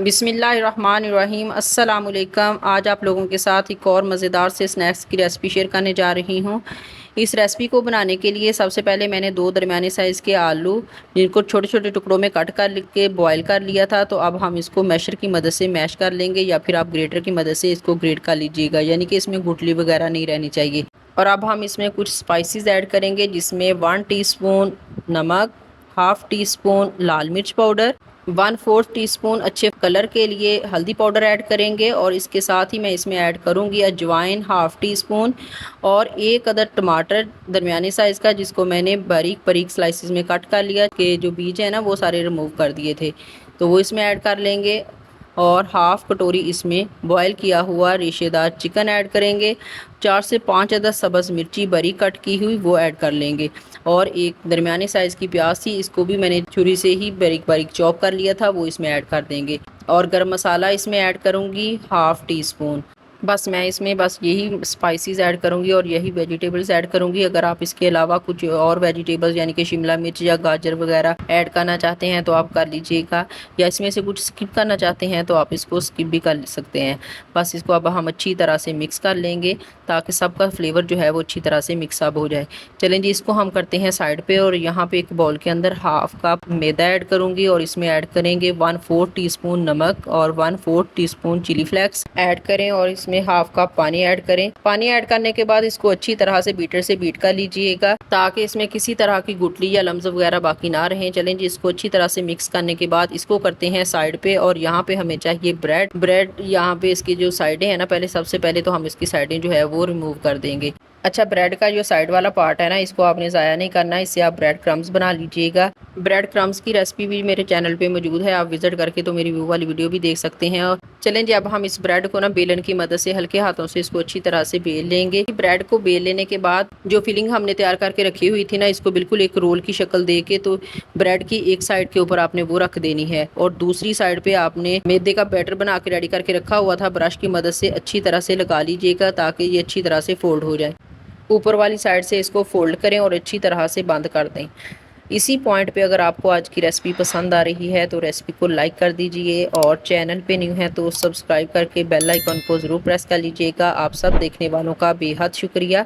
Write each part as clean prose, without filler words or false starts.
बिस्मिल्लाहिर्रहमानिर्रहीम अस्सलामुअलैकुम। आज आप लोगों के साथ एक और मज़ेदार से स्नैक्स की रेसिपी शेयर करने जा रही हूँ। इस रेसिपी को बनाने के लिए सबसे पहले मैंने दो दरमियाने साइज़ के आलू जिनको छोटे छोटे टुकड़ों में कट कर के बॉयल कर लिया था। तो अब हम इसको मैशर की मदद से मैश कर लेंगे या फिर आप ग्रेटर की मदद से इसको ग्रेट कर लीजिएगा, यानी कि इसमें गुठली वगैरह नहीं रहनी चाहिए। और अब हम इसमें कुछ स्पाइसेस ऐड करेंगे, जिसमें 1 टीस्पून नमक, हाफ़ टी स्पून लाल मिर्च पाउडर, 1/4 टीस्पून अच्छे कलर के लिए हल्दी पाउडर ऐड करेंगे। और इसके साथ ही मैं इसमें ऐड करूंगी अजवाइन हाफ़ टी स्पून और एक अदर टमाटर दरमियाने साइज़ का, जिसको मैंने बारीक बारीक स्लाइसिस में कट कर लिया कि जो बीज है ना वो सारे रिमूव कर दिए थे, तो वो इसमें ऐड कर लेंगे। और हाफ़ कटोरी इसमें बॉयल किया हुआ रेशेदार चिकन ऐड करेंगे। 4 से 5 अदद सब्ज़ मिर्ची बारीक कट की हुई वो ऐड कर लेंगे। और एक दरमियाने साइज़ की प्याज थी, इसको भी मैंने छुरी से ही बारीक बारीक चॉप कर लिया था, वो इसमें ऐड कर देंगे। और गरम मसाला इसमें ऐड करूँगी हाफ़ टी स्पून। बस मैं इसमें बस यही स्पाइसेस ऐड करूँगी और यही वेजिटेबल्स ऐड करूँगी। अगर आप इसके अलावा कुछ और वेजिटेबल्स यानी कि शिमला मिर्च या गाजर वगैरह ऐड करना चाहते हैं तो आप कर लीजिएगा, या इसमें से कुछ स्किप करना चाहते हैं तो आप इसको स्किप भी कर सकते हैं। बस इसको अब हम अच्छी तरह से मिक्स कर लेंगे ताकि सबका फ्लेवर जो है वो अच्छी तरह से मिक्सअप हो जाए। चलें जी, इसको हम करते हैं साइड पे। और यहाँ पे एक बाउल के अंदर हाफ़ कप मैदा ऐड करूँगी और इसमें ऐड करेंगे 1/4 टीस्पून नमक और 1/4 टीस्पून चिली फ्लेक्स ऐड करें और इसमें हाफ कप पानी ऐड करें। पानी ऐड करने के बाद इसको अच्छी तरह से बीटर से बीट कर लीजिएगा ताकि इसमें किसी तरह की गुठली या लम्स वगैरह बाकी ना रहें। चलें जी, इसको अच्छी तरह से मिक्स करने के बाद इसको करते हैं साइड पे। और यहाँ पे हमें चाहिए ब्रेड यहाँ पे इसकी जो साइडें हैं ना, पहले सबसे पहले तो हम इसकी साइडें जो है वो रिमूव कर देंगे। अच्छा, ब्रेड का जो साइड वाला पार्ट है ना, इसको आपने ज़ाया नहीं करना, इससे आप ब्रेड क्रम्स बना लीजिएगा। ब्रेड क्रम्स की रेसिपी भी मेरे चैनल पे मौजूद है, आप विजिट करके तो मेरी वो वाली वीडियो भी देख सकते हैं। और चलें जी, अब हम इस ब्रेड को ना बेलन की मदद से हल्के हाथों से इसको अच्छी तरह से बेल लेंगे। ब्रेड को बेल लेने के बाद जो फिलिंग हमने तैयार करके रखी हुई थी ना, इसको बिल्कुल एक रोल की शक्ल दे के तो ब्रेड की एक साइड के ऊपर आपने वो रख देनी है और दूसरी साइड पे आपने मैदे का बैटर बना के रेडी करके रखा हुआ था, ब्रश की मदद से अच्छी तरह से लगा लीजिएगा ताकि ये अच्छी तरह से फोल्ड हो जाए। ऊपर वाली साइड से इसको फोल्ड करें और अच्छी तरह से बंद कर दें। इसी पॉइंट पे अगर आपको आज की रेसिपी पसंद आ रही है तो रेसिपी को लाइक कर दीजिए और चैनल पे न्यू है तो सब्सक्राइब करके बेल आइकन को ज़रूर प्रेस कर लीजिएगा। आप सब देखने वालों का बेहद शुक्रिया।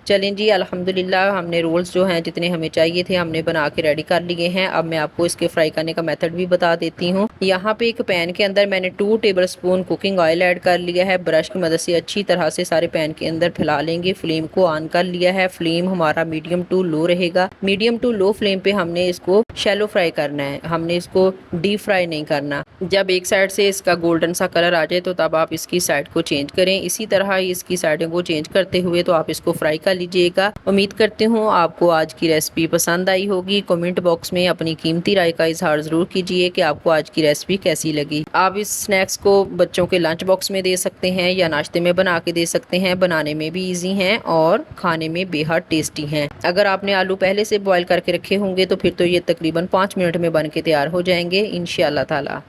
चलें जी, अल्हम्दुलिल्लाह हमने रोल्स जो हैं जितने हमें चाहिए थे हमने बना के रेडी कर लिए हैं। अब मैं आपको इसके फ्राई करने का मेथड भी बता देती हूँ। यहाँ पे एक पैन के अंदर मैंने 2 table spoon cooking oil add कर लिया है। ब्रश की मदद से अच्छी तरह से सारे पैन के अंदर फैला लेंगे। फ्लेम को ऑन कर लिया है, फ्लेम हमारा मीडियम टू लो रहेगा। मीडियम टू लो फ्लेम पे हमने इसको शैलो फ्राई करना है, हमने इसको डीप फ्राई नहीं करना। जब एक साइड से इसका गोल्डन सा कलर आ जाए तो तब आप इसकी साइड को चेंज करें। इसी तरह इसकी साइडों को चेंज करते हुए तो आप इसको फ्राई कर लीजिएगा। उम्मीद करती हूँ आपको आज की रेसिपी पसंद आई होगी। कमेंट बॉक्स में अपनी कीमती राय का इजहार जरूर कीजिए कि आपको आज की रेसिपी कैसी लगी। आप इस स्नैक्स को बच्चों के लंच बॉक्स में दे सकते हैं या नाश्ते में बना के दे सकते हैं। बनाने में भी ईजी हैं और खाने में बेहद टेस्टी हैं। अगर आपने आलू पहले से बॉयल करके रखे होंगे तो फिर तो ये तकरीबन 5 मिनट में बन के तैयार हो जाएंगे इंशाअल्लाह ताला।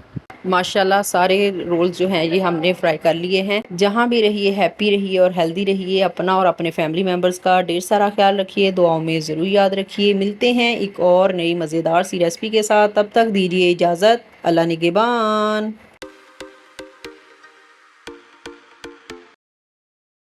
माशाल्लाह सारे रोल्स जो हैं ये हमने फ्राई कर लिए हैं। जहाँ भी रहिए हैप्पी रहिए और हेल्दी रहिए। अपना और अपने फैमिली मेम्बर्स का ढेर सारा ख्याल रखिए, दुआओं में ज़रूर याद रखिए। मिलते हैं एक और नई मज़ेदार सी रेसिपी के साथ, तब तक दीजिए इजाज़त। अल्लाह निगहबान।